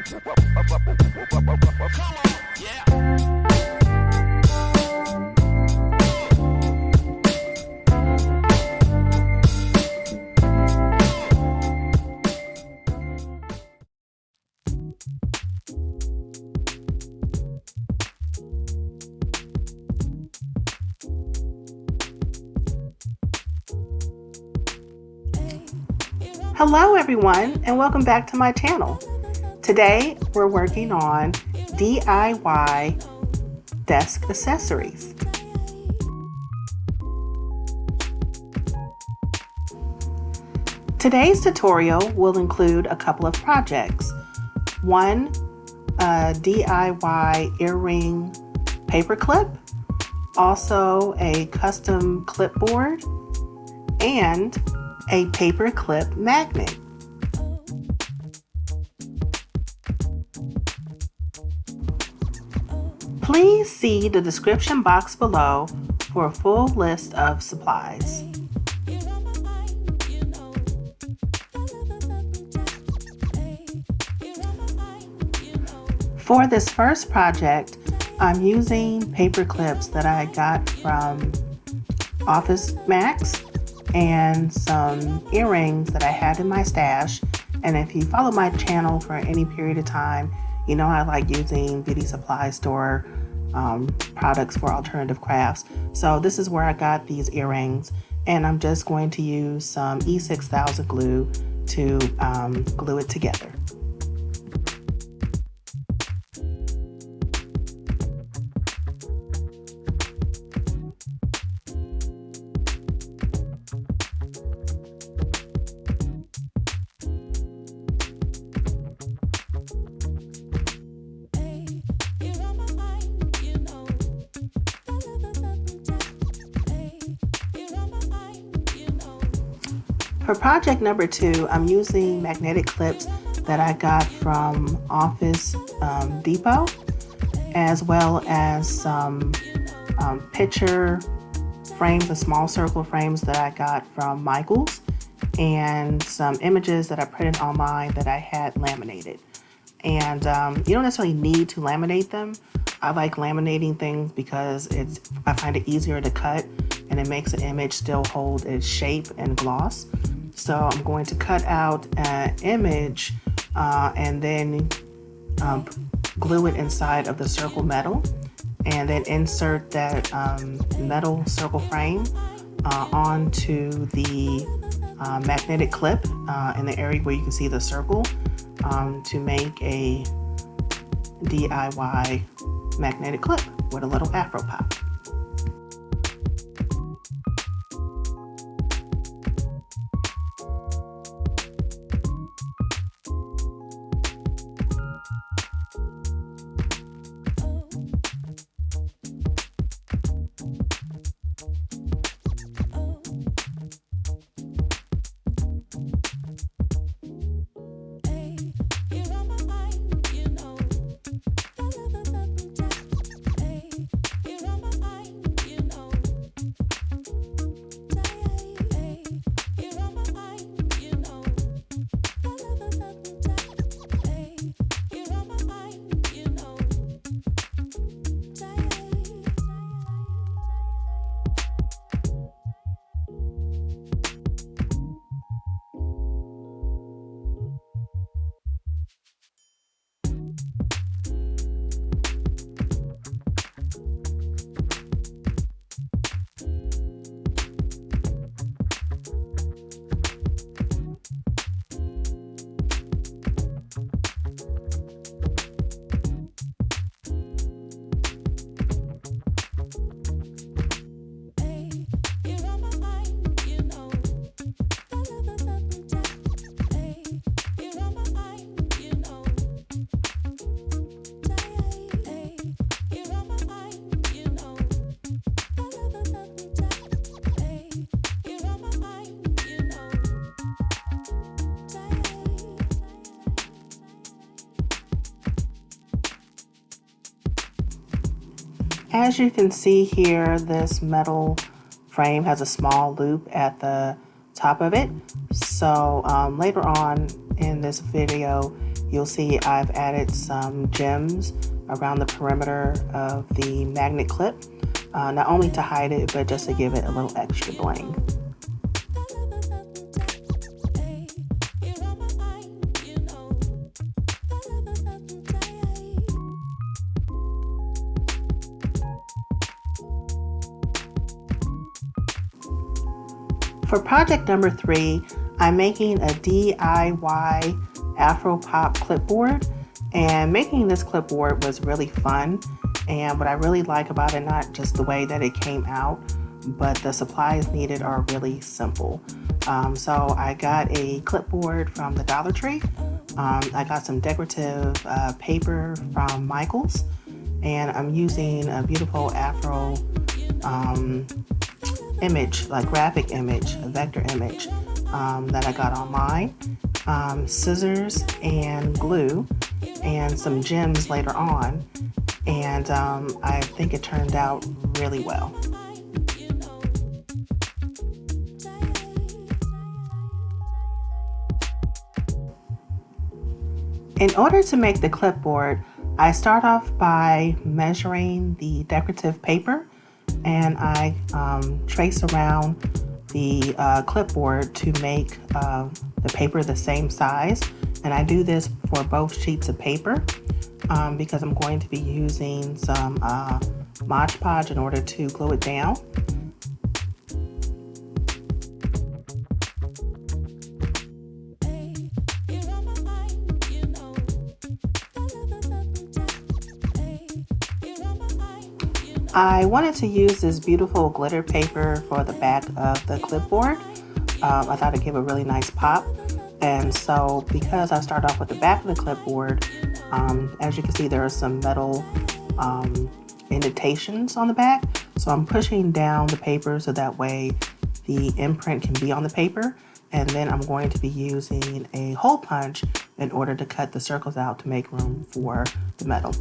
Hello everyone, and welcome back to my channel. Today we're working on DIY desk accessories. Today's tutorial will include a couple of projects. One, a DIY earring paperclip, also a custom clipboard, and a paperclip magnet. Please see the description box below for a full list of supplies. For this first project, I'm using paper clips that I got from Office Max and some earrings that I had in my stash. And if you follow my channel for any period of time, you know I like using beauty supply store products for alternative crafts. So this is where I got these earrings, and I'm just going to use some E6000 glue to glue it together. For project number 2, I'm using magnetic clips that I got from Office Depot, as well as some picture frames, the small circle frames that I got from Michael's, and some images that I printed online that I had laminated. And you don't necessarily need to laminate them. I like laminating things because I find it easier to cut, and it makes the image still hold its shape and gloss. So I'm going to cut out an image and then glue it inside of the circle metal, and then insert that metal circle frame onto the magnetic clip in the area where you can see the circle to make a DIY magnetic clip with a little Afropop. As you can see here, this metal frame has a small loop at the top of it. So later on in this video, you'll see I've added some gems around the perimeter of the magnet clip, not only to hide it, but just to give it a little extra bling. For project number 3, I'm making a DIY Afropop clipboard, and making this clipboard was really fun. And what I really like about it, not just the way that it came out, but the supplies needed are really simple. So I got a clipboard from the Dollar Tree. I got some decorative paper from Michael's, and I'm using a beautiful Afro image, like graphic image, a vector image that I got online, scissors and glue, and some gems later on, and I think it turned out really well. In order to make the clipboard, I start off by measuring the decorative paper, and I trace around the clipboard to make the paper the same size. And I do this for both sheets of paper because I'm going to be using some Podge in order to glue it down. I wanted to use this beautiful glitter paper for the back of the clipboard. I thought it'd give a really nice pop. And so because I start off with the back of the clipboard, as you can see, there are some metal indentations on the back. So I'm pushing down the paper so that way the imprint can be on the paper. And then I'm going to be using a hole punch in order to cut the circles out to make room for the metal.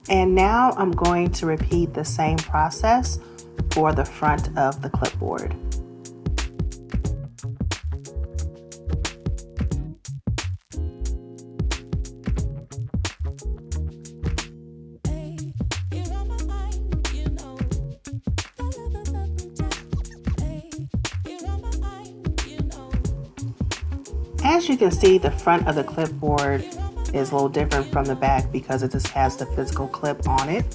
And now I'm going to repeat the same process for the front of the clipboard. As you can see, the front of the clipboard is a little different from the back because it just has the physical clip on it.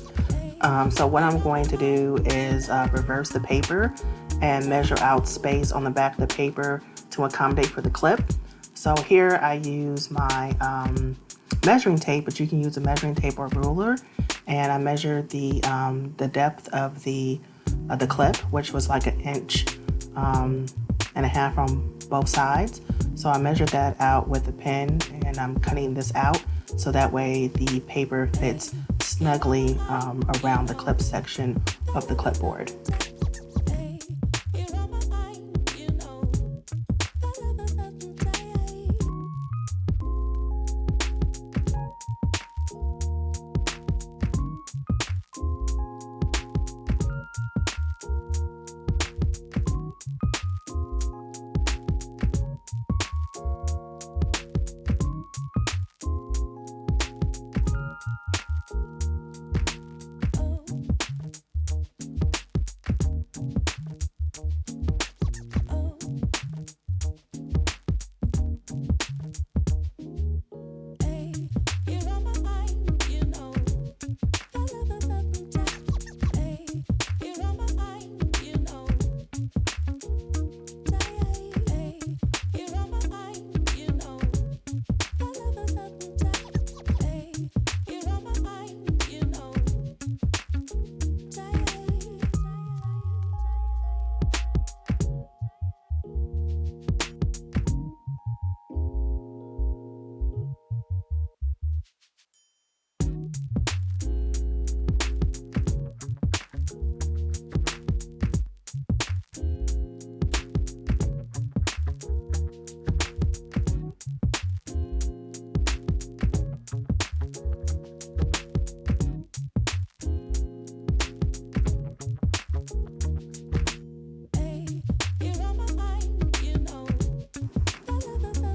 So what I'm going to do is reverse the paper and measure out space on the back of the paper to accommodate for the clip. So here I use my measuring tape, but you can use a measuring tape or ruler, and I measured the depth of the clip, which was like 1.5 inches on both sides. So I measured that out with a pen, and I'm cutting this out so that way the paper fits snugly around the clip section of the clipboard.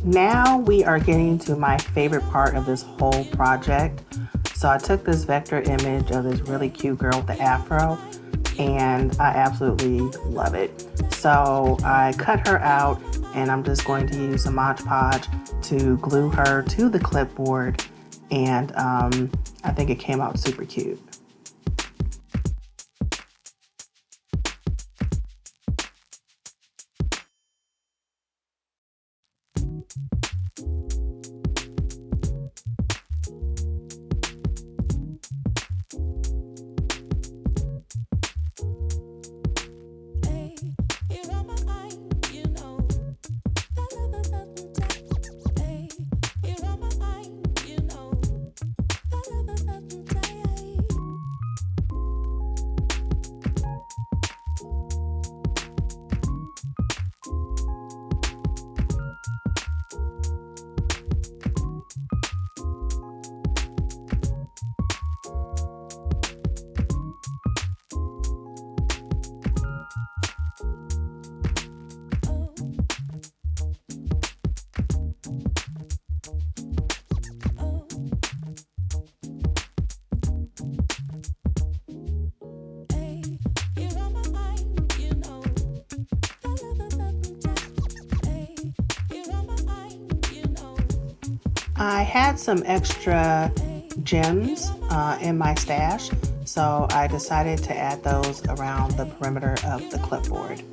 Now we are getting to my favorite part of this whole project. So I took this vector image of this really cute girl with the afro, and I absolutely love it. So I cut her out, and I'm just going to use a Mod Podge to glue her to the clipboard, and I think it came out super cute. I had some extra gems in my stash, so I decided to add those around the perimeter of the clipboard.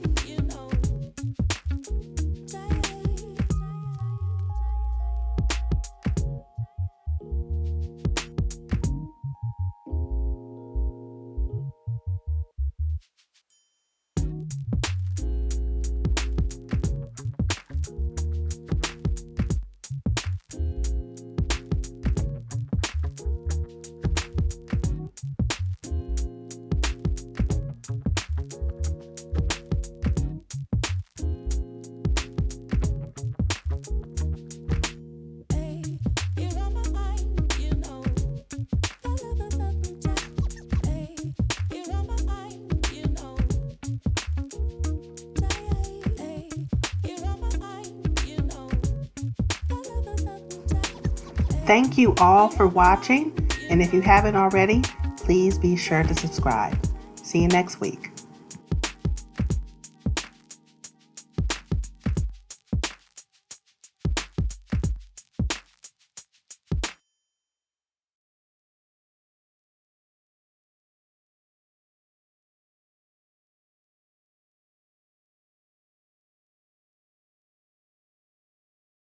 Thank you all for watching, and if you haven't already, please be sure to subscribe. See you next week.